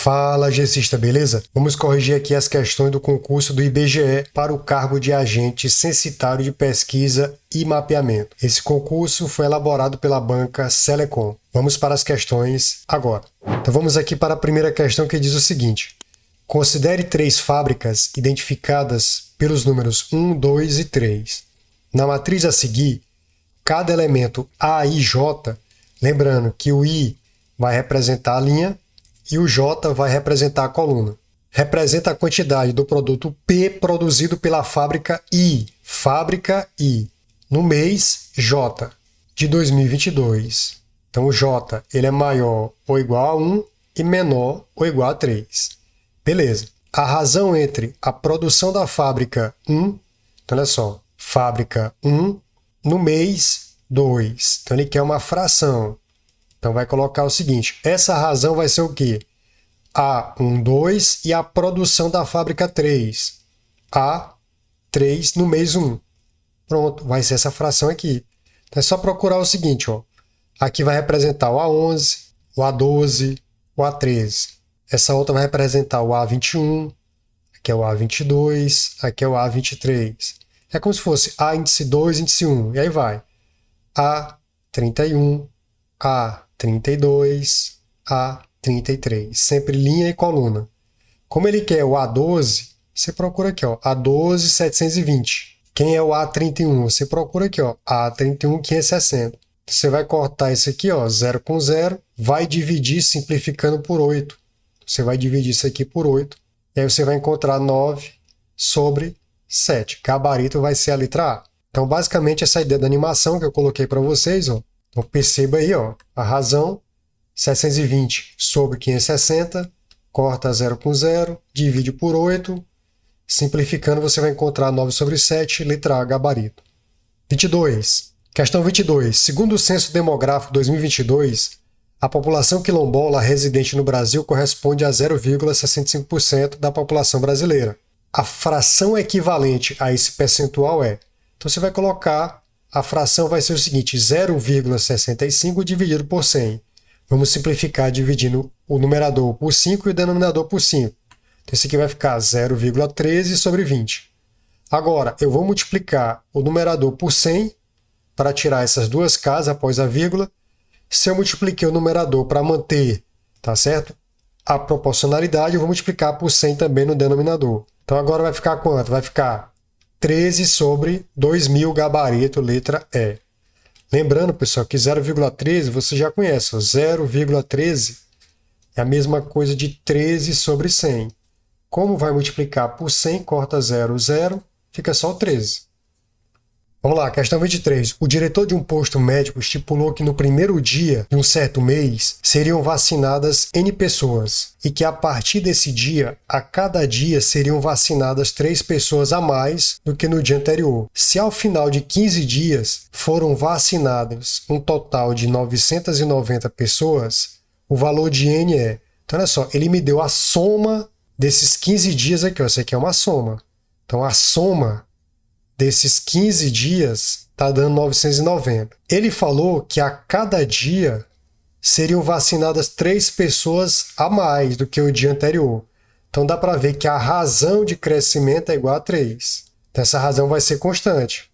Fala, GCista, beleza? Vamos corrigir aqui as questões do concurso do IBGE para o cargo de agente censitário de pesquisa e mapeamento. Esse concurso foi elaborado pela banca Selecom. Vamos para as questões agora. Então vamos aqui para a primeira questão que diz o seguinte. Considere 3 fábricas identificadas pelos números 1, 2 e 3. Na matriz a seguir, cada elemento A e J, lembrando que o I vai representar a linha, e o J vai representar a coluna. Representa a quantidade do produto P produzido pela fábrica I, no mês J, de 2022. Então o J ele é maior ou igual a 1 e menor ou igual a 3. Beleza. A razão entre a produção da fábrica 1, então olha só, fábrica 1 no mês 2. Então ele quer uma fração. Então vai colocar o seguinte, essa razão vai ser o quê? A12 e a produção da fábrica 3. A3 no mês 1. Pronto, vai ser essa fração aqui. Então é só procurar o seguinte, ó. Aqui vai representar o A11, o A12, o A13. Essa outra vai representar o A21, aqui é o A22, aqui é o A23. É como se fosse A índice 2, índice 1, e aí vai. A31, A32, A33, sempre linha e coluna. Como ele quer o A12, você procura aqui, ó, A12 720. Quem é o A31? Você procura aqui, ó, A31 560. Você vai cortar isso aqui, ó, 0 com 0, vai dividir simplificando por 8. Você vai dividir isso aqui por 8, e aí você vai encontrar 9 sobre 7. Gabarito vai ser a letra A. Então, basicamente, essa ideia da animação que eu coloquei para vocês, ó, então perceba aí, ó, a razão, 720 sobre 560, corta 0 com 0, divide por 8, simplificando você vai encontrar 9 sobre 7, letra A, gabarito. 22. Questão 22. Segundo o Censo Demográfico 2022, a população quilombola residente no Brasil corresponde a 0,65% da população brasileira. A fração equivalente a esse percentual é, então você vai colocar, a fração vai ser o seguinte, 0,65 dividido por 100. Vamos simplificar dividindo o numerador por 5 e o denominador por 5. Então, isso aqui vai ficar 0,13 sobre 20. Agora, eu vou multiplicar o numerador por 100 para tirar essas duas casas após a vírgula. Se eu multipliquei o numerador para manter, tá certo? A proporcionalidade, eu vou multiplicar por 100 também no denominador. Então, agora vai ficar quanto? Vai ficar 13 sobre 2.000, gabarito, letra E. Lembrando, pessoal, que 0,13 você já conhece. 0,13 é a mesma coisa de 13 sobre 100. Como vai multiplicar por 100, corta 0, 0, fica só 13. Vamos lá, questão 23. O diretor de um posto médico estipulou que no primeiro dia de um certo mês seriam vacinadas N pessoas e que a partir desse dia, a cada dia seriam vacinadas 3 pessoas a mais do que no dia anterior. Se ao final de 15 dias foram vacinadas um total de 990 pessoas, o valor de N é... Então, olha só, ele me deu a soma desses 15 dias aqui, ó. Isso aqui é uma soma. Então, a soma desses 15 dias está dando 990. Ele falou que a cada dia seriam vacinadas 3 pessoas a mais do que o dia anterior. Então dá para ver que a razão de crescimento é igual a 3. Então essa razão vai ser constante.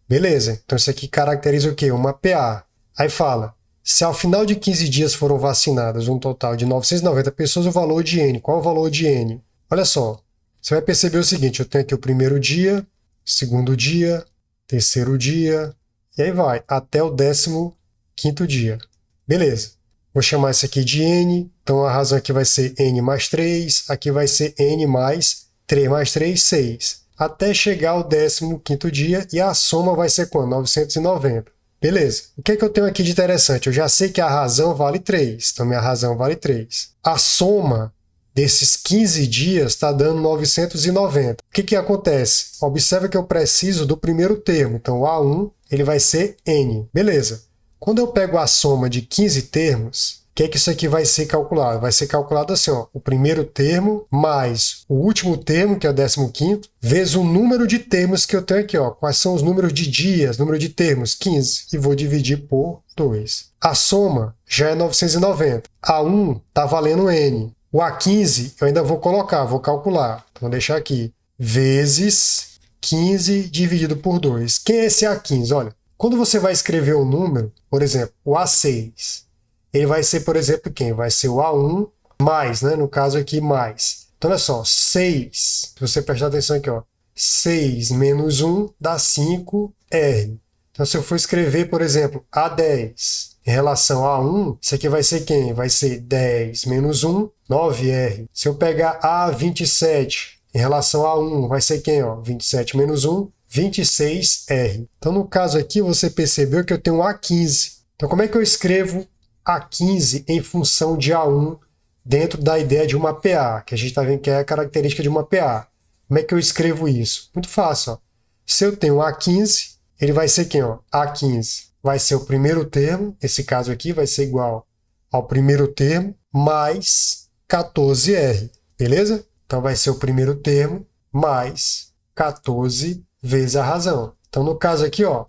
Beleza, então isso aqui caracteriza o quê? Uma PA. Aí fala, se ao final de 15 dias foram vacinadas um total de 990 pessoas, o valor de N. Qual é o valor de N? Olha só, você vai perceber o seguinte, eu tenho aqui o primeiro dia, segundo dia, terceiro dia, e aí vai, até o 15º dia. Beleza. Vou chamar isso aqui de N, então a razão aqui vai ser N mais 3, aqui vai ser N mais 3 mais 3, 6. Até chegar ao 15º dia, e a soma vai ser quanto? 990. Beleza. O que é que eu tenho aqui de interessante? Eu já sei que a razão vale 3, então minha razão vale 3. A soma desses 15 dias está dando 990. O que acontece? Observa que eu preciso do primeiro termo. Então, o A1 ele vai ser N. Beleza. Quando eu pego a soma de 15 termos, o que é que isso aqui vai ser calculado? Vai ser calculado assim, ó, o primeiro termo mais o último termo, que é o 15º, vezes o número de termos que eu tenho aqui. Ó. Quais são os números de dias, número de termos? 15. E vou dividir por 2. A soma já é 990. A1 está valendo N. O A15 eu ainda vou colocar, vou calcular. Então, vou deixar aqui. Vezes 15 dividido por 2. Quem é esse A15? Olha, quando você vai escrever um número, por exemplo, o A6, ele vai ser, por exemplo, quem? Vai ser o A1 mais, né? No caso aqui, mais. Então, olha só, 6, se você prestar atenção aqui, ó, 6 menos 1 dá 5R. Então, se eu for escrever, por exemplo, A10 em relação a 1, isso aqui vai ser quem? Vai ser 10 menos 1, 9R. Se eu pegar A27 em relação a 1, vai ser quem? Ó? 27 menos 1, 26R. Então, no caso aqui, você percebeu que eu tenho um A15. Então, como é que eu escrevo A15 em função de A1 dentro da ideia de uma PA, que a gente está vendo que é a característica de uma PA? Como é que eu escrevo isso? Muito fácil. Ó. Se eu tenho A15, ele vai ser quem? Ó? A15 vai ser o primeiro termo, esse caso aqui vai ser igual ao primeiro termo, mais 14R, beleza? Então, vai ser o primeiro termo mais 14 vezes a razão. Então, no caso aqui, ó,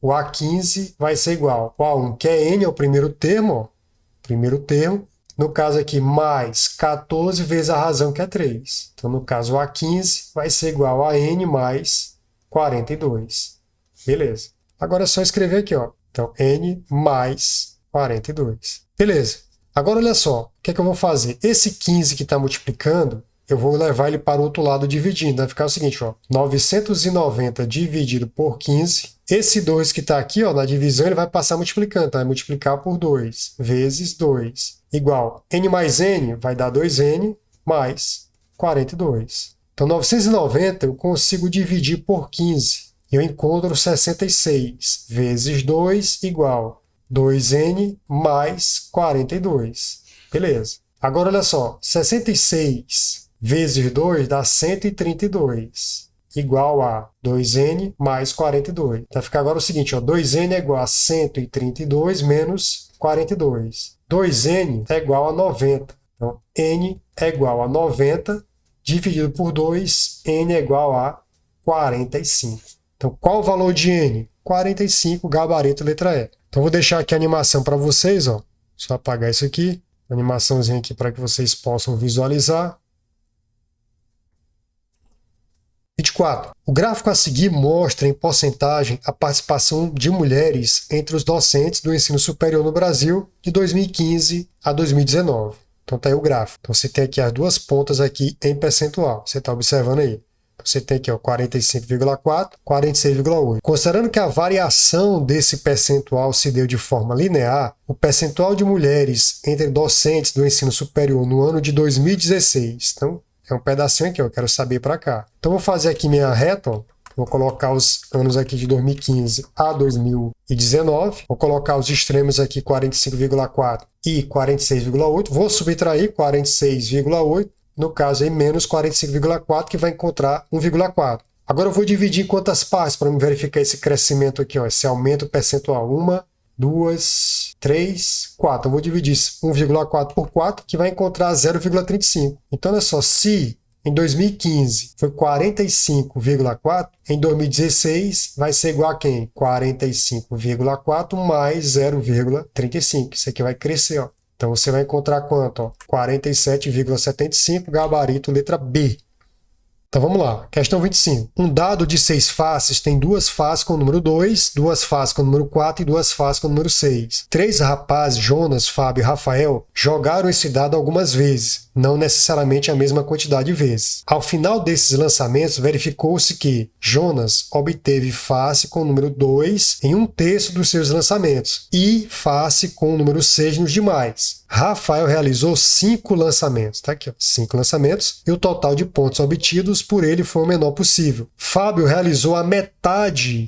o A15 vai ser igual ao A1, que é N, é o primeiro termo, ó, primeiro termo. No caso aqui, mais 14 vezes a razão, que é 3. Então, no caso, o A15 vai ser igual a N mais 42. Beleza. Agora é só escrever aqui, ó. Então, N mais 42. Beleza. Agora, olha só. O que é que eu vou fazer? Esse 15 que está multiplicando, eu vou levar ele para o outro lado dividindo. Vai ficar o seguinte, ó. 990 dividido por 15. Esse 2 que está aqui, ó, na divisão, ele vai passar multiplicando. Tá? Vai multiplicar por 2 vezes 2. Igual. N mais N vai dar 2N mais 42. Então, 990 eu consigo dividir por 15. Eu encontro 66 vezes 2 igual 2N mais 42. Beleza. Agora, olha só. 66 vezes 2 dá 132. Igual a 2N mais 42. Vai ficar agora o seguinte, ó, 2N é igual a 132 menos 42. 2N é igual a 90. Então, N é igual a 90 dividido por 2, N é igual a 45. Então, qual o valor de N? 45, gabarito, letra E. Então, vou deixar aqui a animação para vocês, ó. Só apagar isso aqui. Animaçãozinha aqui para que vocês possam visualizar. 24. O gráfico a seguir mostra em porcentagem a participação de mulheres entre os docentes do ensino superior no Brasil de 2015 a 2019. Então tá aí o gráfico. Então você tem aqui as duas pontas aqui em percentual. Você está observando aí. Você tem aqui 45,4, 46,8. Considerando que a variação desse percentual se deu de forma linear, o percentual de mulheres entre docentes do ensino superior no ano de 2016. Então, é um pedacinho aqui, eu quero saber para cá. Então, vou fazer aqui minha reta, ó. Vou colocar os anos aqui de 2015 a 2019. Vou colocar os extremos aqui, 45,4 e 46,8. Vou subtrair 46,8. No caso aí, menos 45,4, que vai encontrar 1,4. Agora eu vou dividir em quantas partes para verificar esse crescimento aqui, ó, esse aumento percentual. 1, 2, 3, 4. Eu vou dividir 1,4 por 4, que vai encontrar 0,35. Então, olha só, se em 2015 foi 45,4, em 2016 vai ser igual a quem? 45,4 mais 0,35. Isso aqui vai crescer, ó. Então, você vai encontrar quanto? Ó? 47,75, gabarito, letra B. Então, vamos lá. Questão 25. Um dado de 6 faces tem 2 faces com o número 2, 2 faces com o número 4 e 2 faces com o número 6. 3 rapazes, Jonas, Fábio e Rafael, jogaram esse dado algumas vezes, não necessariamente a mesma quantidade de vezes. Ao final desses lançamentos, verificou-se que Jonas obteve face com o número 2 em 1/3 dos seus lançamentos e face com o número 6 nos demais. Rafael realizou 5 lançamentos, tá aqui, ó, 5 lançamentos, e o total de pontos obtidos por ele foi o menor possível. Fábio realizou a metade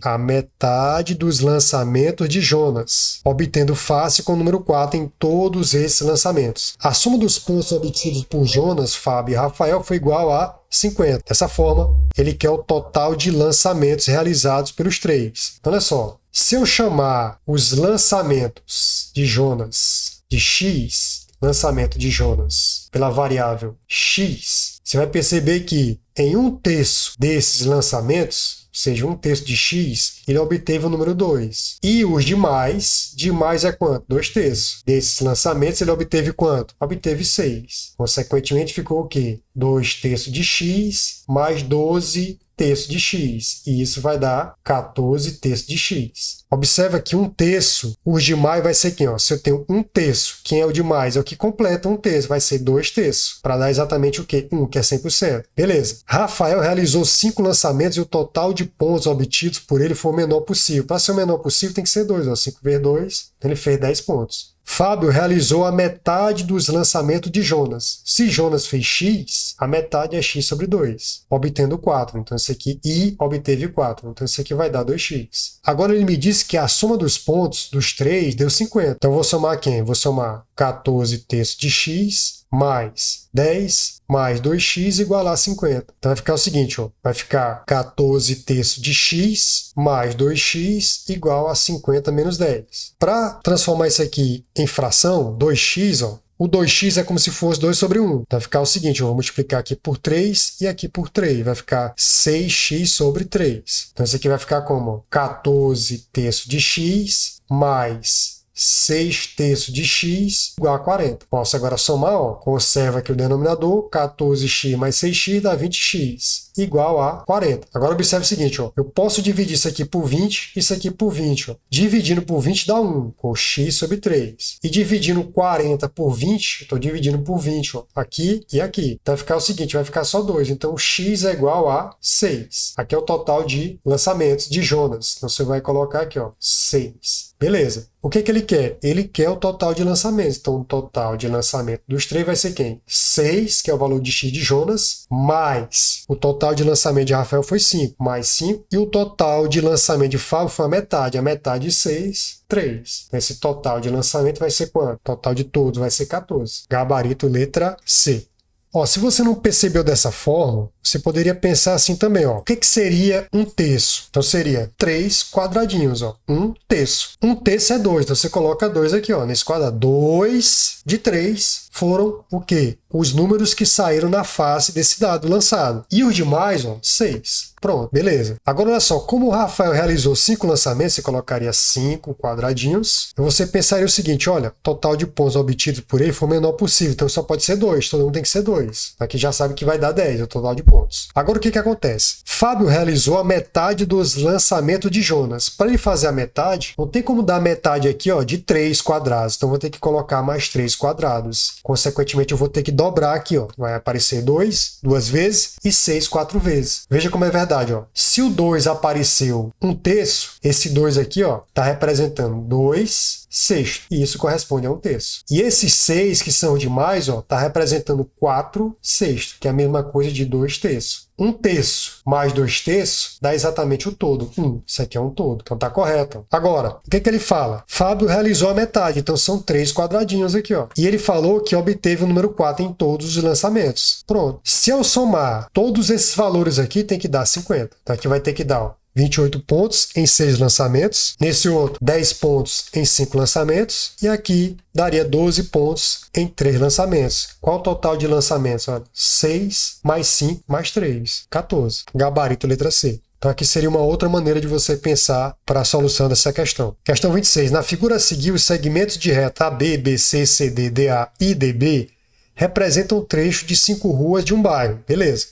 dos lançamentos de Jonas, obtendo face com o número 4 em todos esses lançamentos. A soma dos pontos obtidos por Jonas, Fábio e Rafael foi igual a 50. Dessa forma, ele quer o total de lançamentos realizados pelos 3. Então, olha só, se eu chamar os lançamentos de Jonas de X, lançamento de Jonas, pela variável X, você vai perceber que em 1/3 desses lançamentos, seja, 1/3 de x, ele obteve o número 2. E os demais é quanto? 2/3. Desses lançamentos, ele obteve quanto? Obteve 6. Consequentemente, ficou o quê? 2/3 de x mais 12/3 de x. E isso vai dar 14/3 de x. Observa que 1/3, os demais vai ser quem? Ó, se eu tenho 1/3, quem é o demais? É o que completa 1/3, vai ser 2/3. Para dar exatamente o quê? 1, que é 100%. Beleza. Rafael realizou 5 lançamentos e o total de pontos obtidos por ele foi o menor possível. Para ser o menor possível, tem que ser 2. Ó, 5 vezes 2, ele fez 10 pontos. Fábio realizou a metade dos lançamentos de Jonas. Se Jonas fez x, a metade é x sobre 2, obtendo 4. Então, esse aqui, I, obteve 4. Então, esse aqui vai dar 2x. Agora, ele me disse que a soma dos pontos dos 3 deu 50. Então, eu vou somar quem? Vou somar 14/3 de x mais 10 mais 2x igual a 50. Então, vai ficar o seguinte, ó, vai ficar 14/3 de x mais 2x igual a 50 menos 10. Para transformar isso aqui em fração, 2x, ó, o 2x é como se fosse 2 sobre 1. Então, vai ficar o seguinte, eu vou multiplicar aqui por 3 e aqui por 3. Vai ficar 6x sobre 3. Então, isso aqui vai ficar como? 14/3 de x mais 6/3 de x igual a 40. Posso agora somar, ó, conserva aqui o denominador, 14x mais 6x dá 20x, igual a 40. Agora observe o seguinte, ó, eu posso dividir isso aqui por 20, isso aqui por 20. Ó. Dividindo por 20 dá 1, com x sobre 3. E dividindo 40 por 20, estou dividindo por 20, ó, aqui e aqui. Então vai ficar o seguinte, vai ficar só 2. Então x é igual a 6. Aqui é o total de lançamentos de Jonas. Então você vai colocar aqui, ó, 6. Beleza. O que ele quer? Ele quer o total de lançamentos. Então, o total de lançamento dos 3 vai ser quem? 6, que é o valor de x de Jonas, mais o total de lançamento de Rafael foi 5, mais 5. E o total de lançamento de Fábio foi a metade. A metade de 6, 3. Esse total de lançamento vai ser quanto? O total de todos vai ser 14. Gabarito letra C. Ó, se você não percebeu dessa forma, você poderia pensar assim também, ó. O que seria 1/3? Então seria 3 quadradinhos, ó. 1/3. 1/3 é 2, então você coloca 2 aqui, ó, nesse quadrado. 2 de 3 foram o quê? Os números que saíram na face desse dado lançado. E os demais, ó, 6. Pronto, beleza. Agora, olha só, como o Rafael realizou 5 lançamentos, você colocaria 5 quadradinhos. E você pensaria o seguinte, olha, o total de pontos obtidos por ele foi o menor possível, então só pode ser 2, todo mundo tem que ser 2. Aqui já sabe que vai dar 10, o total de pontos. Agora, o que acontece? Fábio realizou a metade dos lançamentos de Jonas. Para ele fazer a metade, não tem como dar a metade aqui, ó, de 3 quadrados, então vou ter que colocar mais 3 quadrados. Consequentemente, eu vou ter que dobrar aqui, ó. Vai aparecer 2 duas vezes e 6 4 vezes. Veja como é verdade, ó. Se o 2 apareceu 1/3, esse 2 aqui, ó, está representando 2/6. E isso corresponde a 1/3. E esses 6 que são demais, ó, está representando 4/6, que é a mesma coisa de 2/3. 1/3 mais 2/3 dá exatamente o todo. Isso aqui é um todo, então tá correto. Agora, o que ele fala? Fábio realizou a metade, então são 3 quadradinhos aqui, ó. E ele falou que obteve o número 4 em todos os lançamentos. Pronto. Se eu somar todos esses valores aqui, tem que dar 50. Então aqui vai ter que dar, ó, 28 pontos em 6 lançamentos. Nesse outro, 10 pontos em 5 lançamentos. E aqui daria 12 pontos em 3 lançamentos. Qual o total de lançamentos? Olha, 6 mais 5 mais 3, 14. Gabarito letra C. Então aqui seria uma outra maneira de você pensar para a solução dessa questão. Questão 26. Na figura a seguir, os segmentos de reta AB, BC, CD, DA e DB representam um trecho de 5 ruas de um bairro. Beleza.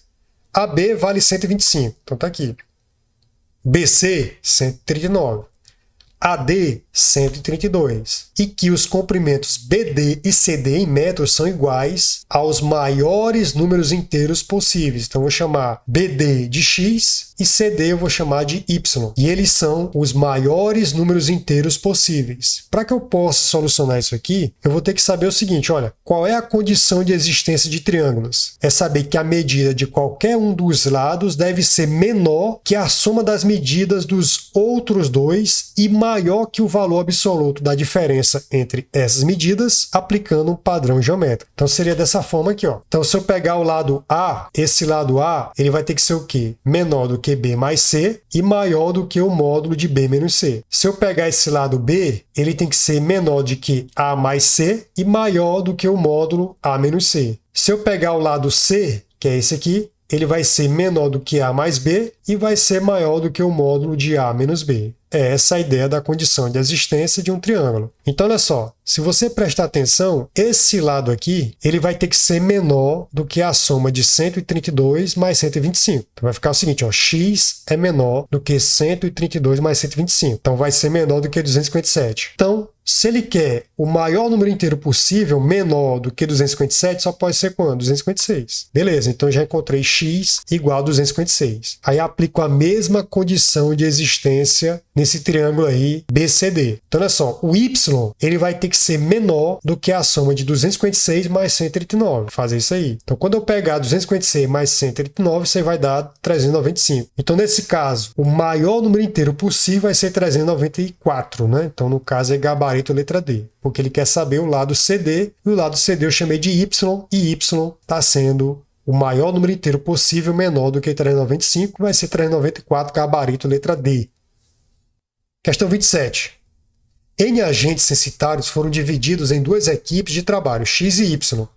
AB vale 125. Então tá aqui. BC, 139. AD, 132. E que os comprimentos BD e CD em metros são iguais aos maiores números inteiros possíveis. Então, eu vou chamar BD de X e CD eu vou chamar de Y. E eles são os maiores números inteiros possíveis. Para que eu possa solucionar isso aqui, eu vou ter que saber o seguinte, olha, qual é a condição de existência de triângulos? É saber que a medida de qualquer um dos lados deve ser menor que a soma das medidas dos outros dois e maior que o valor absoluto da diferença entre essas medidas, aplicando um padrão geométrico. Então seria dessa forma aqui, ó. Então se eu pegar o lado A, esse lado A, ele vai ter que ser o quê? Menor do que B mais C e maior do que o módulo de B menos C. Se eu pegar esse lado B, ele tem que ser menor do que A mais C e maior do que o módulo A menos C. Se eu pegar o lado C, que é esse aqui, ele vai ser menor do que A mais B e vai ser maior do que o módulo de A menos B. É essa a ideia da condição de existência de um triângulo. Então, olha só, se você prestar atenção, esse lado aqui, ele vai ter que ser menor do que a soma de 132 mais 125. Então, vai ficar o seguinte, ó, x é menor do que 132 mais 125. Então, vai ser menor do que 257. Então, se ele quer o maior número inteiro possível, menor do que 257, só pode ser quando? 256. Beleza, então já encontrei x igual a 256. Aí aplico a mesma condição de existência nesse triângulo aí BCD. Então, olha só, o y ele vai ter que ser menor do que a soma de 256 mais 139. Vou fazer isso aí. Então, quando eu pegar 256 mais 139, você vai dar 395. Então, nesse caso, o maior número inteiro possível vai ser 394, né? Então, no caso, é gabarito letra D, porque ele quer saber o lado CD, e o lado CD eu chamei de y, e y está sendo o maior número inteiro possível menor do que 395, vai ser 394, gabarito letra D. Questão 27. N agentes censitários foram divididos em duas equipes de trabalho, X e Y,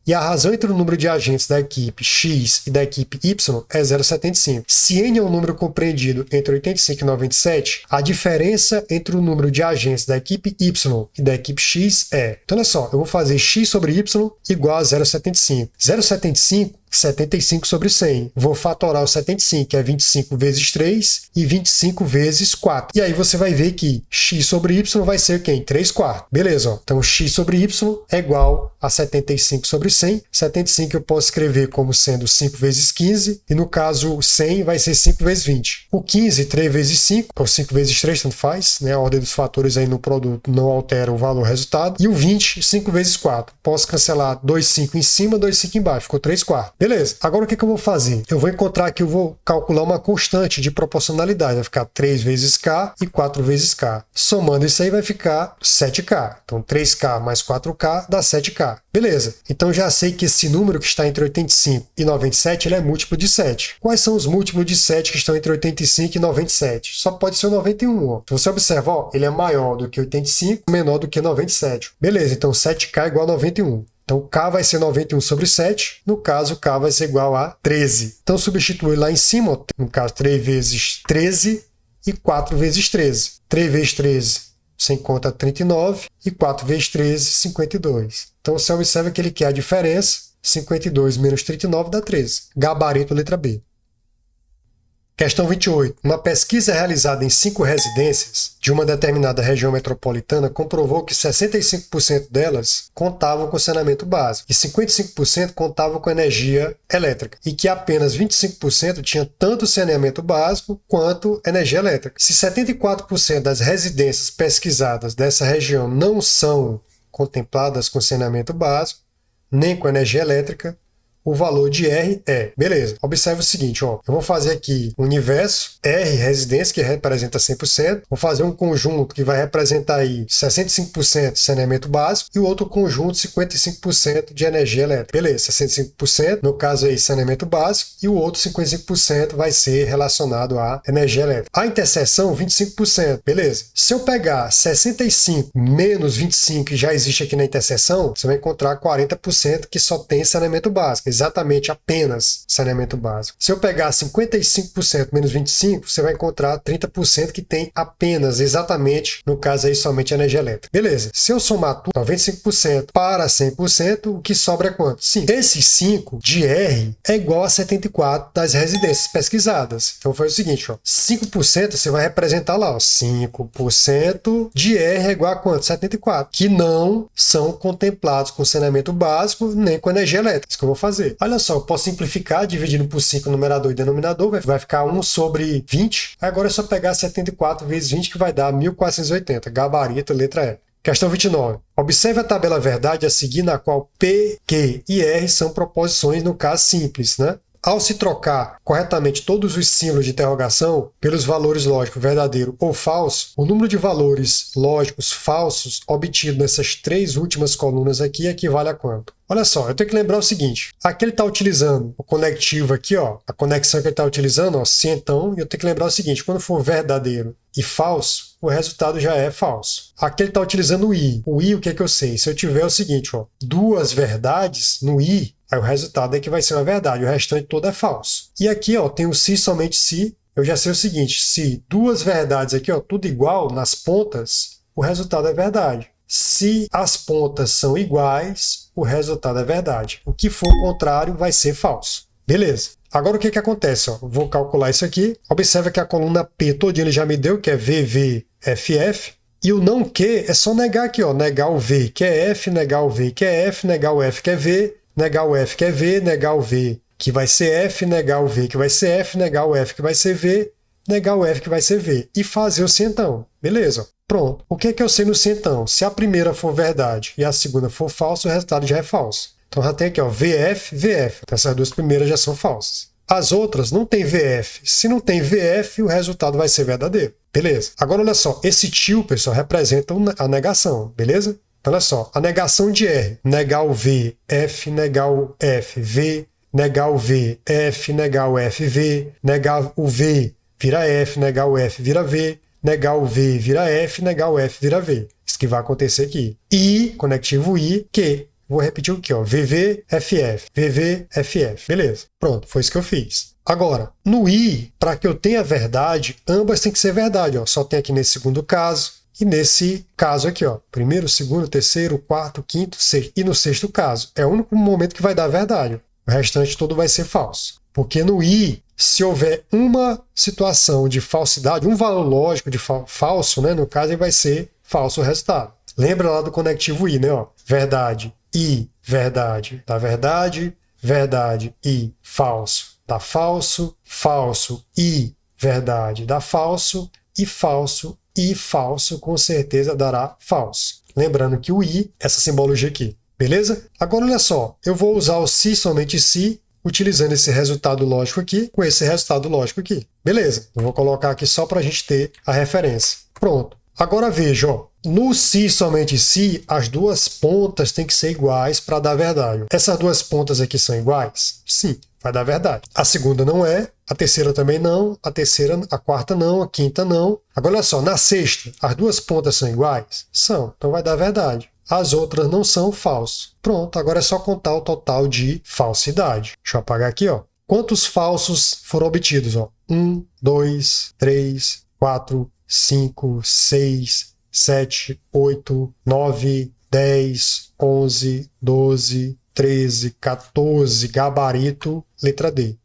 e a razão entre o número de agentes da equipe X e da equipe Y é 0,75. Se N é um número compreendido entre 85 e 97, a diferença entre o número de agentes da equipe Y e da equipe X é... Então, olha só, eu vou fazer X sobre Y igual a 0,75. 0,75 75 sobre 100. Vou fatorar o 75, que é 25 vezes 3, e 25 vezes 4. E aí você vai ver que x sobre y vai ser quem? 3 quartos. Beleza, ó. Então x sobre y é igual a 75 sobre 100. 75 eu posso escrever como sendo 5 vezes 15, e no caso 100 vai ser 5 vezes 20. O 15, 3 vezes 5, ou 5 vezes 3, tanto faz, né? A ordem dos fatores aí no produto não altera o valor resultado. E o 20, 5 vezes 4. Posso cancelar 2, 5 em cima, 2, 5 embaixo. Ficou 3 quartos. Beleza, agora o que eu vou fazer? Eu vou encontrar aqui, eu vou calcular uma constante de proporcionalidade, vai ficar 3 vezes K e 4 vezes K. Somando isso aí vai ficar 7K. Então 3K mais 4K dá 7K. Beleza, então já sei que esse número que está entre 85 e 97 ele é múltiplo de 7. Quais são os múltiplos de 7 que estão entre 85 e 97? Só pode ser o 91. Ó. Se você observar, ó, ele é maior do que 85, menor do que 97. Beleza, então 7K é igual a 91. Então, K vai ser 91 sobre 7, no caso, K vai ser igual a 13. Então, substitui lá em cima, ó, no caso, 3 vezes 13 e 4 vezes 13. 3 vezes 13, você encontra 39, e 4 vezes 13, 52. Então, você observa que ele quer a diferença, 52 menos 39 dá 13. Gabarito, letra B. Questão 28. Uma pesquisa realizada em 5 residências de uma determinada região metropolitana comprovou que 65% delas contavam com saneamento básico e 55% contavam com energia elétrica e que apenas 25% tinha tanto saneamento básico quanto energia elétrica. Se 74% das residências pesquisadas dessa região não são contempladas com saneamento básico, nem com energia elétrica, o valor de R é. Beleza, observe o seguinte, ó, eu vou fazer aqui o universo, R, residência, que representa 100%, vou fazer um conjunto que vai representar aí 65% de saneamento básico e o outro conjunto 55% de energia elétrica. Beleza, 65%, no caso aí saneamento básico, e o outro 55% vai ser relacionado à energia elétrica. A interseção, 25%, beleza. Se eu pegar 65 menos 25 que já existe aqui na interseção, você vai encontrar 40% que só tem saneamento básico. Exatamente apenas saneamento básico. Se eu pegar 55% menos 25, você vai encontrar 30% que tem apenas, exatamente, no caso aí, somente energia elétrica. Beleza. Se eu somar tudo, 95% para 100%, o que sobra é quanto? 5. Esses 5 de R é igual a 74 das residências pesquisadas. Então foi o seguinte, ó, 5% você vai representar lá, ó, 5% de R é igual a quanto? 74. Que não são contemplados com saneamento básico nem com energia elétrica. Isso que eu vou fazer. Olha só, eu posso simplificar dividindo por 5 numerador e denominador, vai ficar 1 sobre 20. Agora é só pegar 74 vezes 20 que vai dar 1480. Gabarito, letra E. Questão 29. Observe a tabela verdade a seguir na qual P, Q e R são proposições no caso simples, né? Ao se trocar corretamente todos os símbolos de interrogação pelos valores lógicos verdadeiro ou falso, o número de valores lógicos falsos obtido nessas 3 últimas colunas aqui equivale a quanto? Olha só, eu tenho que lembrar o seguinte, aqui ele está utilizando o conectivo aqui, ó, a conexão que ele está utilizando, ó, se então, eu tenho que lembrar o seguinte, quando for verdadeiro e falso, o resultado já é falso. Aqui ele está utilizando o I. O I, o que é que eu sei? Se eu tiver o seguinte, ó, 2 verdades no I, Aí o resultado é que vai ser uma verdade, o restante todo é falso. E aqui, ó, tem o se, somente se. Eu já sei o seguinte, se duas verdades aqui, ó, tudo igual nas pontas, o resultado é verdade. Se as pontas são iguais, o resultado é verdade. O que for contrário vai ser falso. Beleza. Agora o que acontece? Ó? Vou calcular isso aqui. Observa que a coluna P todinha ele já me deu, que é VVFF. E o não Q é só negar aqui, ó, negar o V, que é F, negar o V, que é F, negar o F, que é V, negar o F, que é V, negar o V, que vai ser F, negar o V, que vai ser F, negar o F, que vai ser V, negar o F, que vai ser V. E fazer o centão. Beleza? Pronto. O que é que eu sei no centão? Se a primeira for verdade e a segunda for falsa, o resultado já é falso. Então já tem aqui, ó, VF, VF. Então essas duas primeiras já são falsas. As outras não tem VF. Se não tem VF, o resultado vai ser verdadeiro. Beleza. Agora, olha só. Esse tio, pessoal, representa a negação. Beleza? Então, olha só. A negação de R. Negar o V, F, negar o F, V. Negar o V, F, negar o F, V. Negar o V, vira F, negar o F, vira V. Negar o V, vira F, negar o F, vira V. Isso que vai acontecer aqui. I, conectivo I, Q. Vou repetir o aqui, ó. VVFF, VVFF. Beleza. Pronto, foi isso que eu fiz. Agora, no I, para que eu tenha verdade, ambas têm que ser verdade, ó. Só tem aqui nesse segundo caso e nesse caso aqui, ó. Primeiro, segundo, terceiro, quarto, quinto, sexto. E no sexto caso. É o único momento que vai dar verdade. O restante todo vai ser falso. Porque no I, se houver uma situação de falsidade, um valor lógico de falso, né? No caso, aí vai ser falso o resultado. Lembra lá do conectivo I, né? Ó. Verdade. I, verdade, dá verdade, verdade, I, falso, dá falso, falso, I, verdade, dá falso, e falso, I, falso, com certeza dará falso. Lembrando que o I, essa simbologia aqui, beleza? Agora, olha só, eu vou usar o se, somente se, utilizando esse resultado lógico aqui, com esse resultado lógico aqui. Beleza, eu vou colocar aqui só para a gente ter a referência. Pronto. Agora veja, ó, no se, somente se, as duas pontas têm que ser iguais para dar verdade. Essas duas pontas aqui são iguais? Sim, vai dar verdade. A segunda não é, a terceira também não, a quarta não, a quinta não. Agora olha só, na sexta, as duas pontas são iguais? São, então vai dar verdade. As outras não são, falso. Pronto, agora é só contar o total de falsidade. Deixa eu apagar aqui, ó. Quantos falsos foram obtidos? Ó? 1, 2, 3, 4, 5, 6, 7, 8, 9, 10, 11, 12, 13, 14, gabarito, letra D.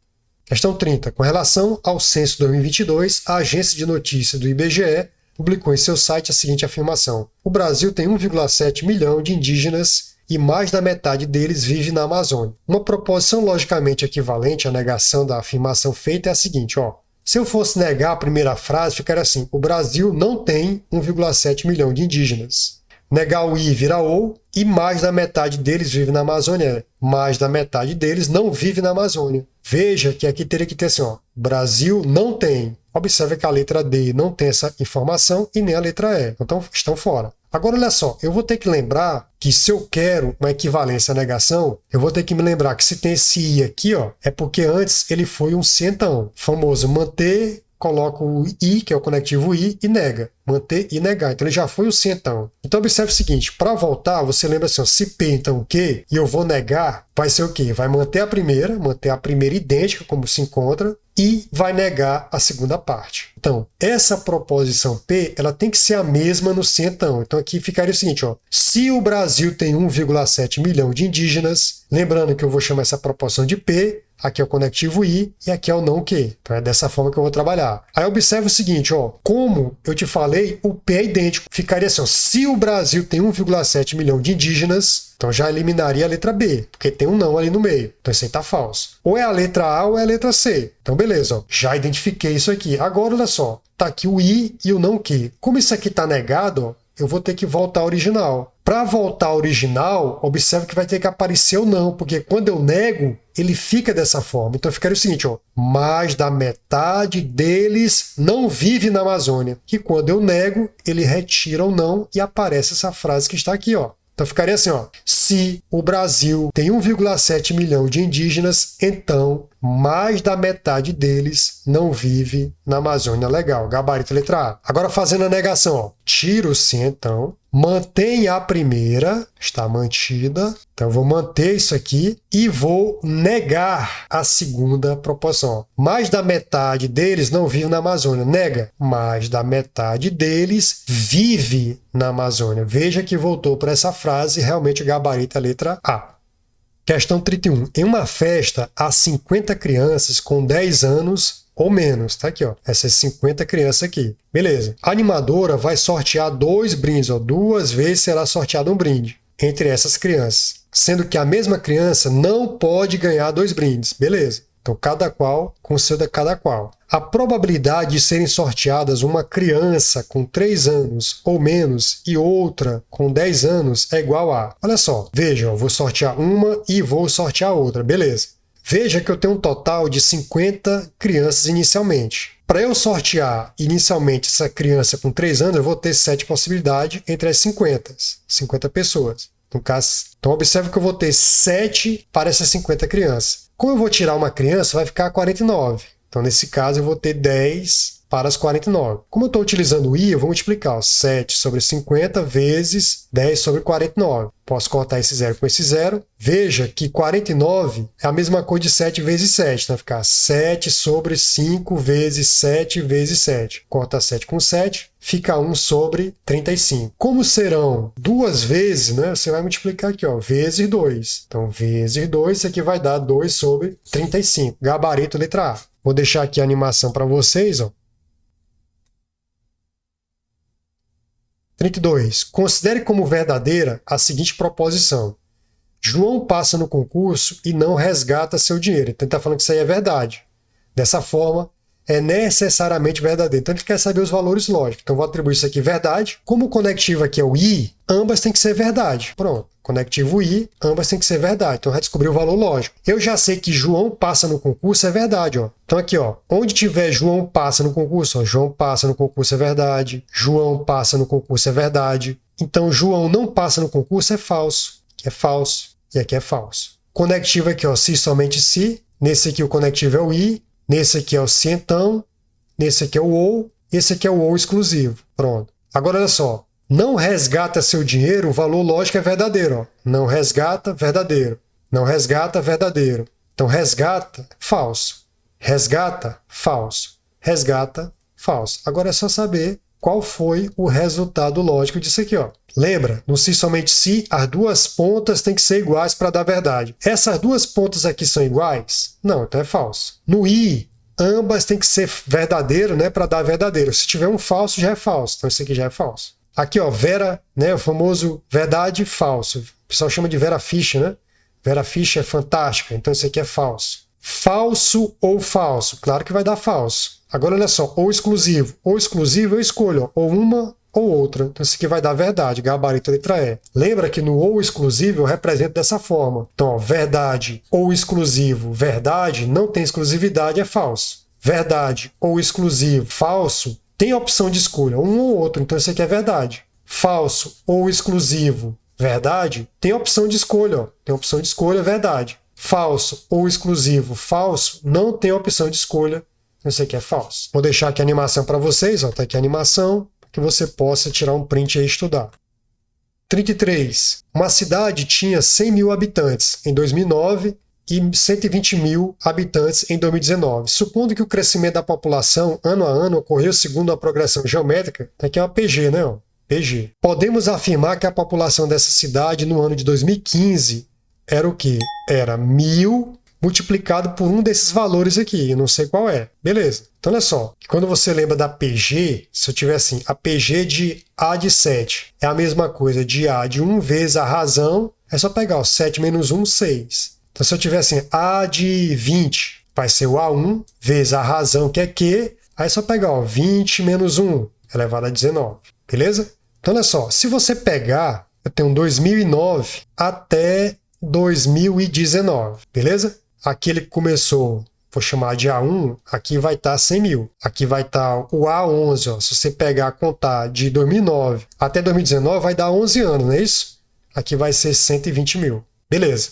Questão 30. Com relação ao censo 2022, a agência de notícias do IBGE publicou em seu site a seguinte afirmação: o Brasil tem 1,7 milhão de indígenas e mais da metade deles vive na Amazônia. Uma proposição logicamente equivalente à negação da afirmação feita é a seguinte, ó. Se eu fosse negar a primeira frase, ficaria assim: o Brasil não tem 1,7 milhão de indígenas. Negar o I vira ou, e mais da metade deles vive na Amazônia. Mais da metade deles não vive na Amazônia. Veja que aqui teria que ter assim, ó, Brasil não tem. Observe que a letra D não tem essa informação e nem a letra E. Então estão fora. Agora, olha só, eu vou ter que lembrar que se eu quero uma equivalência à negação, eu vou ter que me lembrar que se tem esse I aqui, ó, é porque antes ele foi um centão. Famoso manter, coloca o I, que é o conectivo I, e nega. Manter e negar. Então ele já foi o centão. Então observe o seguinte, para voltar, você lembra assim, ó, se P então o Q, e eu vou negar, vai ser o quê? Vai manter a primeira idêntica como se encontra, e vai negar a segunda parte. Então, essa proposição P, ela tem que ser a mesma no centão. Então aqui ficaria o seguinte, ó, se o Brasil tem 1,7 milhão de indígenas, lembrando que eu vou chamar essa proporção de P, aqui é o conectivo I e aqui é o não Q. Então é dessa forma que eu vou trabalhar. Aí observe o seguinte, ó, como eu te falei, o P é idêntico. Ficaria assim, ó, se o Brasil tem 1,7 milhão de indígenas, então já eliminaria a letra B, porque tem um não ali no meio. Então isso aí tá falso. Ou é a letra A ou é a letra C. Então beleza, ó, já identifiquei isso aqui. Agora olha só, tá aqui o I e o não Q. Como isso aqui tá negado, ó, eu vou ter que voltar ao original. Para voltar ao original, observe que vai ter que aparecer o não, porque quando eu nego, ele fica dessa forma. Então ficaria o seguinte, ó, mais da metade deles não vive na Amazônia. Que quando eu nego, ele retira o não e aparece essa frase que está aqui, ó. Então ficaria assim, ó, se o Brasil tem 1,7 milhão de indígenas, então mais da metade deles não vive na Amazônia. Legal, gabarito letra A. Agora fazendo a negação, ó, tiro o se então, Mantém a primeira, está mantida. Então, eu vou manter isso aqui e vou negar a segunda proporção. Mais da metade deles não vive na Amazônia. Nega. Mais da metade deles vive na Amazônia. Veja que voltou para essa frase, realmente gabarita a letra A. Questão 31. Em uma festa, há 50 crianças com 10 anos ou menos. Tá aqui, ó. Essas 50 crianças aqui. Beleza. A animadora vai sortear 2 brindes. Ó. 2 vezes será sorteado um brinde entre essas crianças. Sendo que a mesma criança não pode ganhar 2 brindes. Beleza. Então, cada qual conceda cada qual. A probabilidade de serem sorteadas uma criança com 3 anos ou menos e outra com 10 anos é igual a... Olha só, veja, eu vou sortear uma e vou sortear outra, beleza. Veja que eu tenho um total de 50 crianças inicialmente. Para eu sortear inicialmente essa criança com 3 anos, eu vou ter 7 possibilidades entre as 50 pessoas. No caso, então observe que eu vou ter 7 para essas 50 crianças. Como eu vou tirar uma criança, vai ficar 49. Então, nesse caso, eu vou ter 10 para as 49. Como eu estou utilizando o i, eu vou multiplicar 7 sobre 50 vezes 10 sobre 49. Posso cortar esse 0 com esse 0. Veja que 49 é a mesma coisa de 7 vezes 7. Então, vai ficar 7 sobre 5 vezes 7 vezes 7. Corta 7 com 7, fica 1 sobre 35. Como serão 2 vezes, né? Você vai multiplicar aqui, ó, vezes 2. Então, vezes 2, isso aqui vai dar 2 sobre 35. Gabarito, letra A. Vou deixar aqui a animação para vocês, ó. 32. Considere como verdadeira a seguinte proposição. João passa no concurso e não resgata seu dinheiro. Então, ele está falando que isso aí é verdade. Dessa forma, é necessariamente verdadeiro. Então, ele quer saber os valores lógicos. Então, vou atribuir isso aqui verdade. Como o conectivo aqui é o i, ambas têm que ser verdade. Pronto. Conectivo i, ambas têm que ser verdade. Então, vai descobrir o valor lógico. Eu já sei que João passa no concurso é verdade. Ó. Então, aqui, ó, onde tiver João passa no concurso, ó, João passa no concurso é verdade. João passa no concurso é verdade. Então, João não passa no concurso é falso. Aqui é falso e aqui é falso. Conectivo aqui, ó, se somente se. Nesse aqui o conectivo é o i. Nesse aqui é o se então. Nesse aqui é o ou. Esse aqui é o ou exclusivo. Pronto. Agora, olha só. Não resgata seu dinheiro, o valor lógico é verdadeiro. Ó. Não resgata, verdadeiro. Não resgata, verdadeiro. Então, resgata, falso. Resgata, falso. Resgata, falso. Agora é só saber qual foi o resultado lógico disso aqui. Ó. Lembra, no se somente se, as duas pontas têm que ser iguais para dar verdade. Essas duas pontas aqui são iguais? Não, então é falso. No i, ambas têm que ser verdadeiro, né, para dar verdadeiro. Se tiver um falso, já é falso. Então, isso aqui já é falso. Aqui, ó, Vera, né, o famoso verdade falso. O pessoal chama de Vera Fischer, né? Vera Fischer é fantástica, então isso aqui é falso. Falso ou falso? Claro que vai dar falso. Agora, olha só, ou exclusivo. Ou exclusivo eu escolho, ó, ou uma ou outra. Então isso aqui vai dar verdade, gabarito letra E. Lembra que no ou exclusivo eu represento dessa forma. Então, ó, verdade ou exclusivo, verdade, não tem exclusividade, é falso. Verdade ou exclusivo, falso, tem a opção de escolha, um ou outro, então isso aqui é verdade. Falso ou exclusivo, verdade, tem a opção de escolha, ó. Tem a opção de escolha, verdade. Falso ou exclusivo, falso, não tem a opção de escolha, então isso aqui é falso. Vou deixar aqui a animação para vocês, ó, tá aqui a animação, para que você possa tirar um print e estudar. 33. Uma cidade tinha 100 mil habitantes em 2009 e 120 mil habitantes em 2019. Supondo que o crescimento da população ano a ano ocorreu segundo a progressão geométrica, aqui é uma PG, né? Ó, PG. Podemos afirmar que a população dessa cidade no ano de 2015 era o quê? Era 1000 multiplicado por um desses valores aqui, eu não sei qual é. Beleza. Então, olha só, quando você lembra da PG, se eu tiver assim, a PG de A de 7 é a mesma coisa de A de 1 vezes a razão, é só pegar, ó, 7 menos 1, 6. Então, se eu tiver assim, A de 20, vai ser o A1 vezes a razão, que é Q. Aí é só pegar, ó, 20 menos 1 elevado a 19. Beleza? Então, olha só. Se você pegar, eu tenho 2009 até 2019. Beleza? Aqui ele começou, vou chamar de A1, aqui vai estar 100 mil. Aqui vai estar o A11. Ó, se você pegar, contar de 2009 até 2019, vai dar 11 anos, não é isso? Aqui vai ser 120 mil. Beleza.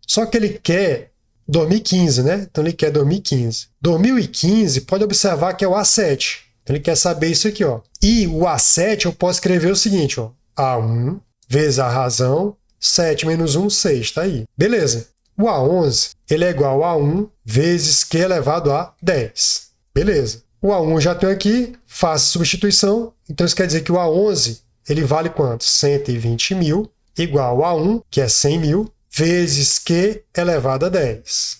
Só que ele quer 2015, né? Então ele quer 2015. 2015, pode observar que é o A7. Então ele quer saber isso aqui, ó. E o A7 eu posso escrever o seguinte, ó. A1 vezes a razão, 7 menos 1, 6, tá aí. Beleza. O A11, ele é igual a 1 vezes Q elevado a 10. Beleza. O A1 eu já tenho aqui, faço substituição, então isso quer dizer que o A11, ele vale quanto? 120 mil, igual a 1, que é 100 mil, vezes Q elevado a 10.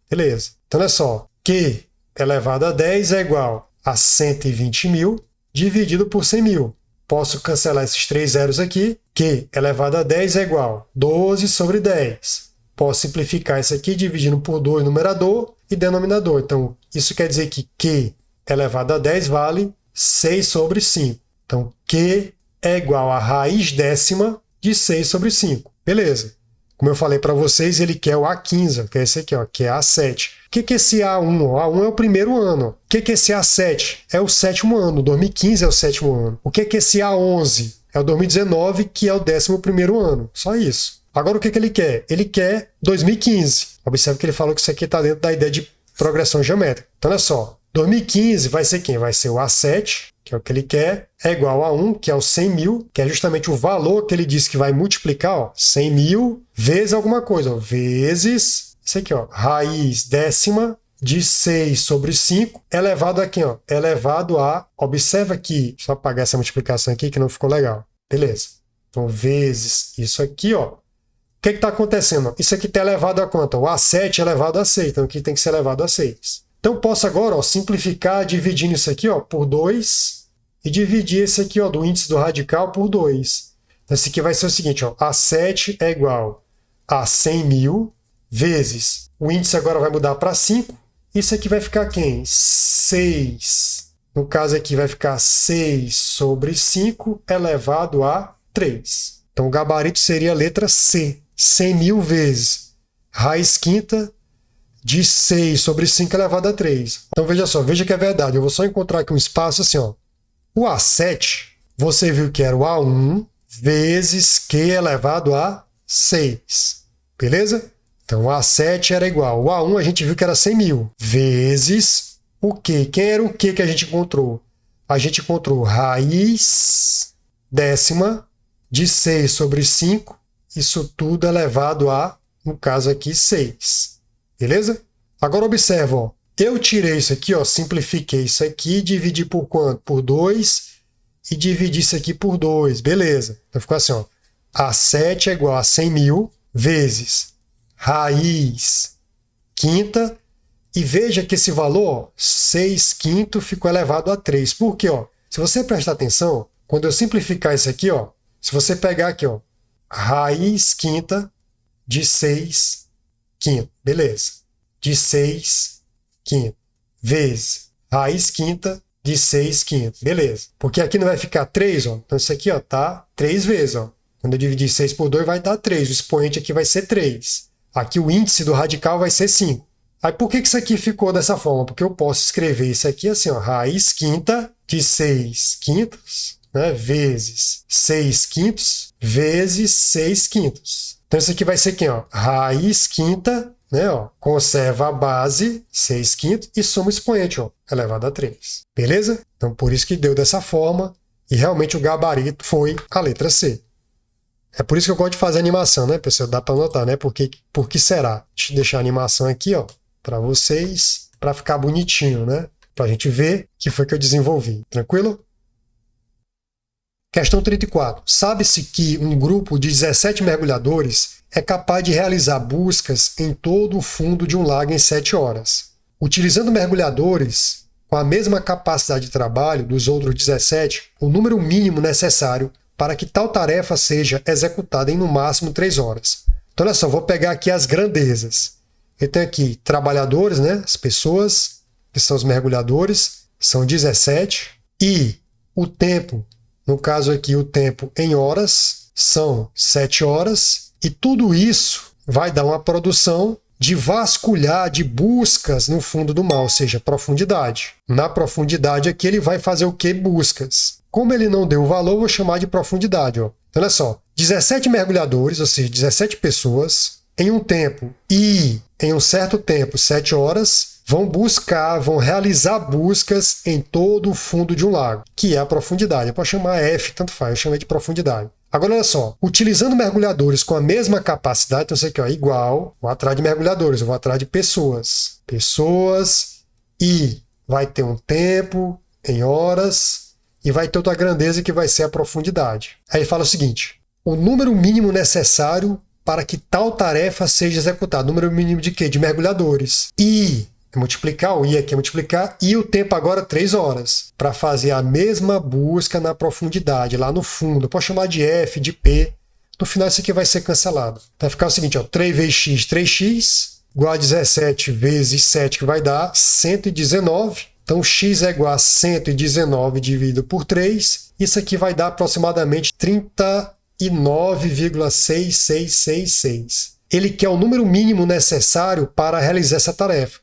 Beleza. Então, olha só, Q elevado a 10 é igual a 120 mil dividido por 100 mil. Posso cancelar esses 3 zeros aqui. Q elevado a 10 é igual a 12 sobre 10. Posso simplificar isso aqui dividindo por 2 numerador e denominador. Então, isso quer dizer que Q elevado a 10 vale 6 sobre 5. Então, Q é igual a raiz décima de 6 sobre 5. Beleza. Como eu falei para vocês, ele quer o A15, que é esse aqui, ó, que é A7. O que é esse A1? A1 é o primeiro ano. O que é esse A7? É o sétimo ano. 2015 é o sétimo ano. O que é esse A11? É o 2019, que é o 11º ano. Só isso. Agora, o que ele quer? Ele quer 2015. Observe que ele falou que isso aqui está dentro da ideia de progressão geométrica. Então, olha só. 2015 vai ser quem? Vai ser o A7, que é o que ele quer, é igual a 1, que é o 100 mil, que é justamente o valor que ele disse que vai multiplicar, ó, 100 mil vezes alguma coisa, ó, vezes, isso aqui, ó, raiz décima de 6 sobre 5, elevado a quem? Ó, elevado a, observa aqui, deixa eu apagar essa multiplicação aqui que não ficou legal, beleza. Então, vezes isso aqui, ó. O que está acontecendo? Isso aqui está elevado a quanto? O A7 é elevado a 6, então aqui tem que ser elevado a 6. Então, posso agora, ó, simplificar dividindo isso aqui, ó, por 2 e dividir esse aqui, ó, do índice do radical por 2. Então, esse aqui vai ser o seguinte, ó, A7 é igual a 100 mil vezes, o índice agora vai mudar para 5, isso aqui vai ficar quem? 6. No caso aqui vai ficar 6 sobre 5 elevado a 3. Então, o gabarito seria a letra C, 100 mil vezes raiz quinta de 6 sobre 5 elevado a 3. Então, veja só, veja que é verdade. Eu vou só encontrar aqui um espaço assim, ó. O A7, você viu que era o A1 vezes Q elevado a 6. Beleza? Então, o A7 era igual. O A1 a gente viu que era 100 mil. Vezes o Q. Quem era o Q que a gente encontrou? A gente encontrou raiz décima de 6 sobre 5. Isso tudo elevado a, no caso aqui, 6. Beleza? Agora observa, ó, eu tirei isso aqui, ó, simplifiquei isso aqui, dividi por quanto? Por 2 e dividi isso aqui por 2. Beleza. Então ficou assim, ó, A7 é igual a 100 mil vezes raiz quinta. E veja que esse valor, ó, 6 quinto, ficou elevado a 3. Por quê? Ó? Se você prestar atenção, quando eu simplificar isso aqui, ó, se você pegar aqui, ó, raiz quinta de 6 quinto, beleza, de 6 quinto, vezes raiz quinta de 6 quinto, beleza. Porque aqui não vai ficar 3, ó, então isso aqui, ó, tá 3 vezes, ó. Quando eu dividir 6 por 2 vai dar 3, o expoente aqui vai ser 3. Aqui o índice do radical vai ser 5. Aí por que isso aqui ficou dessa forma? Porque eu posso escrever isso aqui assim, ó, raiz quinta de 6 quintos, né, vezes 6 quintos, vezes 6 quintos. Então isso aqui vai ser quem? Ó? Raiz quinta, né, ó, conserva a base, 6 quintos, e soma o expoente, ó, elevado a 3. Beleza? Então por isso que deu dessa forma, e realmente o gabarito foi a letra C. É por isso que eu gosto de fazer animação, né, pessoal? Dá para anotar, né? Por que será? Deixa eu deixar a animação aqui, ó, para vocês, para ficar bonitinho, né? Para a gente ver o que foi que eu desenvolvi. Tranquilo? Questão 34. Sabe-se que um grupo de 17 mergulhadores é capaz de realizar buscas em todo o fundo de um lago em 7 horas. Utilizando mergulhadores com a mesma capacidade de trabalho dos outros 17, o número mínimo necessário para que tal tarefa seja executada em no máximo 3 horas. Então, olha só, vou pegar aqui as grandezas. Eu tenho aqui trabalhadores, né? As pessoas, que são os mergulhadores, são 17, e o tempo, no caso aqui, o tempo em horas, são 7 horas, e tudo isso vai dar uma produção de vasculhar, de buscas no fundo do mar, ou seja, profundidade. Na profundidade aqui ele vai fazer o que? Buscas. Como ele não deu o valor, eu vou chamar de profundidade. Ó. Então, olha só, 17 mergulhadores, ou seja, 17 pessoas, em um tempo e em um certo tempo, 7 horas, vão buscar, vão realizar buscas em todo o fundo de um lago, que é a profundidade. Eu posso chamar F, tanto faz, eu chamei de profundidade. Agora, olha só, utilizando mergulhadores com a mesma capacidade, então isso aqui, ó, igual, vou atrás de mergulhadores, eu vou atrás de pessoas. Pessoas, e vai ter um tempo, em horas, e vai ter outra grandeza que vai ser a profundidade. Aí fala o seguinte, o número mínimo necessário para que tal tarefa seja executada. Número mínimo de quê? De mergulhadores. I é multiplicar, o I aqui é multiplicar, e o tempo agora 3 horas, para fazer a mesma busca na profundidade, lá no fundo. Eu posso chamar de F, de P. No final isso aqui vai ser cancelado. Vai ficar o seguinte, ó, 3 vezes x, 3x, igual a 17 vezes 7, que vai dar 119. Então, x é igual a 119 dividido por 3. Isso aqui vai dar aproximadamente 39,6666. Ele quer o número mínimo necessário para realizar essa tarefa.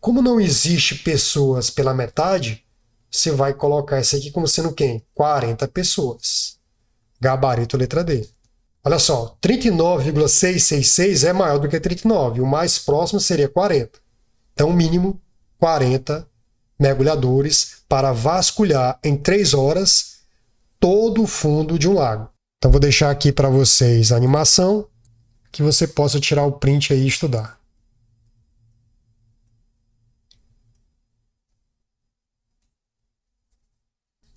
Como não existe pessoas pela metade, você vai colocar isso aqui como sendo quem? 40 pessoas. Gabarito letra D. Olha só, 39,666 é maior do que 39. O mais próximo seria 40. Então, mínimo 40 mergulhadores para vasculhar em 3 horas todo o fundo de um lago. Então, vou deixar aqui para vocês a animação, que você possa tirar o print aí e estudar.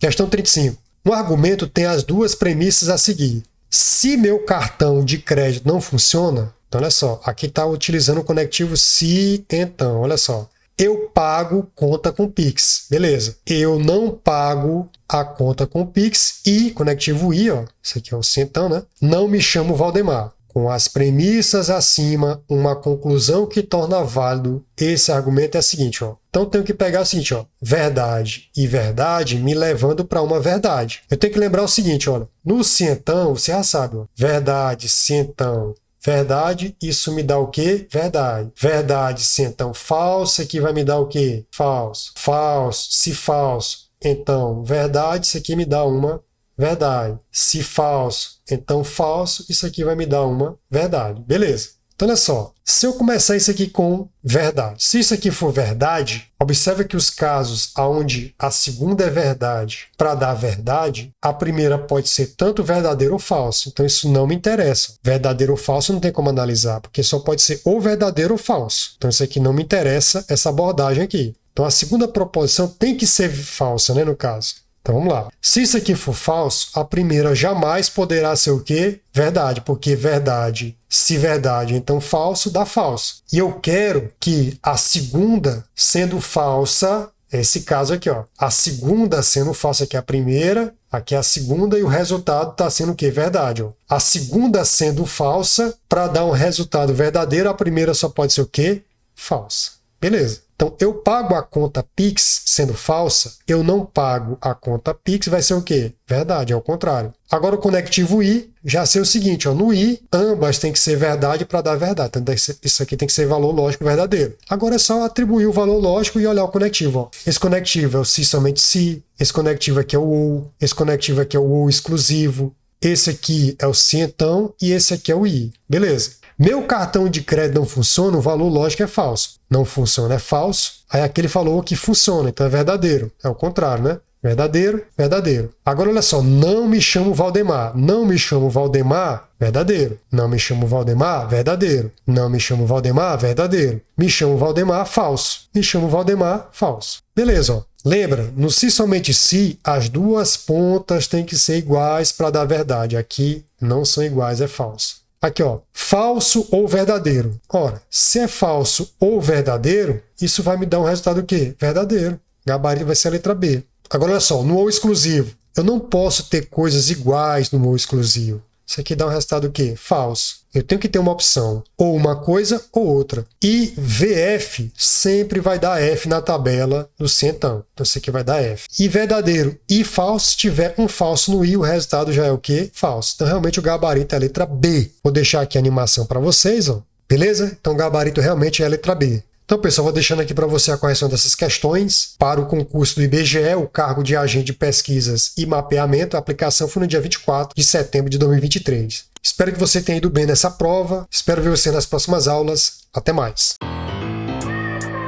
Questão 35. Um argumento tem as duas premissas a seguir. Se meu cartão de crédito não funciona, então olha só, aqui está utilizando o conectivo se, então, olha só. Eu pago conta com Pix, beleza. Eu não pago a conta com Pix e, conectivo I, ó, isso aqui é o se então, né? Não me chamo Valdemar. Com as premissas acima, uma conclusão que torna válido esse argumento é a seguinte, ó. Então, eu tenho que pegar o seguinte, ó, verdade e verdade me levando para uma verdade. Eu tenho que lembrar o seguinte, olha, no se então, você já sabe, ó, verdade, se então, verdade, isso me dá o quê? Verdade. Verdade, se então, falso, aqui vai me dar o quê? Falso. Falso, se falso, então, verdade, isso aqui me dá uma verdade. Se falso, então falso, isso aqui vai me dar uma verdade. Beleza. Então, olha só. Se eu começar isso aqui com verdade, se isso aqui for verdade, observe que os casos onde a segunda é verdade para dar verdade, a primeira pode ser tanto verdadeiro ou falso. Então, isso não me interessa. Verdadeiro ou falso não tem como analisar, porque só pode ser ou verdadeiro ou falso. Então, isso aqui não me interessa, essa abordagem aqui. Então, a segunda proposição tem que ser falsa, né, no caso. Então vamos lá. Se isso aqui for falso, a primeira jamais poderá ser o quê? Verdade, porque verdade, se verdade, então falso dá falso. E eu quero que a segunda sendo falsa, esse caso aqui, ó, a segunda sendo falsa, aqui é a primeira, aqui é a segunda e o resultado está sendo o quê? Verdade. Ó. A segunda sendo falsa, para dar um resultado verdadeiro, a primeira só pode ser o quê? Falsa. Beleza. Então, eu pago a conta Pix sendo falsa, eu não pago a conta Pix, vai ser o quê? Verdade, é o contrário. Agora, o conectivo I, já sei o seguinte, ó, no I, ambas tem que ser verdade para dar verdade. Então, isso aqui tem que ser valor lógico verdadeiro. Agora é só atribuir o valor lógico e olhar o conectivo. Ó. Esse conectivo é o se, somente se. Esse conectivo aqui é o ou. Esse conectivo aqui é o ou exclusivo. Esse aqui é o se então e esse aqui é o I. Beleza. Meu cartão de crédito não funciona, o valor lógico é falso. Não funciona é falso. Aí aqui ele falou que funciona, então é verdadeiro. É o contrário, né? Verdadeiro, verdadeiro. Agora olha só, não me chamo Valdemar. Não me chamo Valdemar, verdadeiro. Não me chamo Valdemar, verdadeiro. Não me chamo Valdemar, verdadeiro. Me chamo Valdemar, falso. Me chamo Valdemar, falso. Beleza, ó. Lembra, no se somente se, as duas pontas têm que ser iguais para dar verdade. Aqui não são iguais, é falso. Aqui, ó, falso ou verdadeiro. Ora, se é falso ou verdadeiro, isso vai me dar um resultado o quê? Verdadeiro. Gabarito vai ser a letra B. Agora, olha só, no ou exclusivo. Eu não posso ter coisas iguais no ou exclusivo. Isso aqui dá um resultado o quê? Falso. Eu tenho que ter uma opção, ou uma coisa ou outra. E VF sempre vai dar F na tabela do se então. Então isso aqui vai dar F. E verdadeiro e falso, se tiver um falso no I, o resultado já é o quê? Falso. Então realmente o gabarito é a letra B. Vou deixar aqui a animação para vocês, ó. Beleza? Então o gabarito realmente é a letra B. Então, pessoal, vou deixando aqui para você a correção dessas questões. Para o concurso do IBGE, o cargo de agente de pesquisas e mapeamento, a aplicação foi no dia 24 de setembro de 2023. Espero que você tenha ido bem nessa prova. Espero ver você nas próximas aulas. Até mais!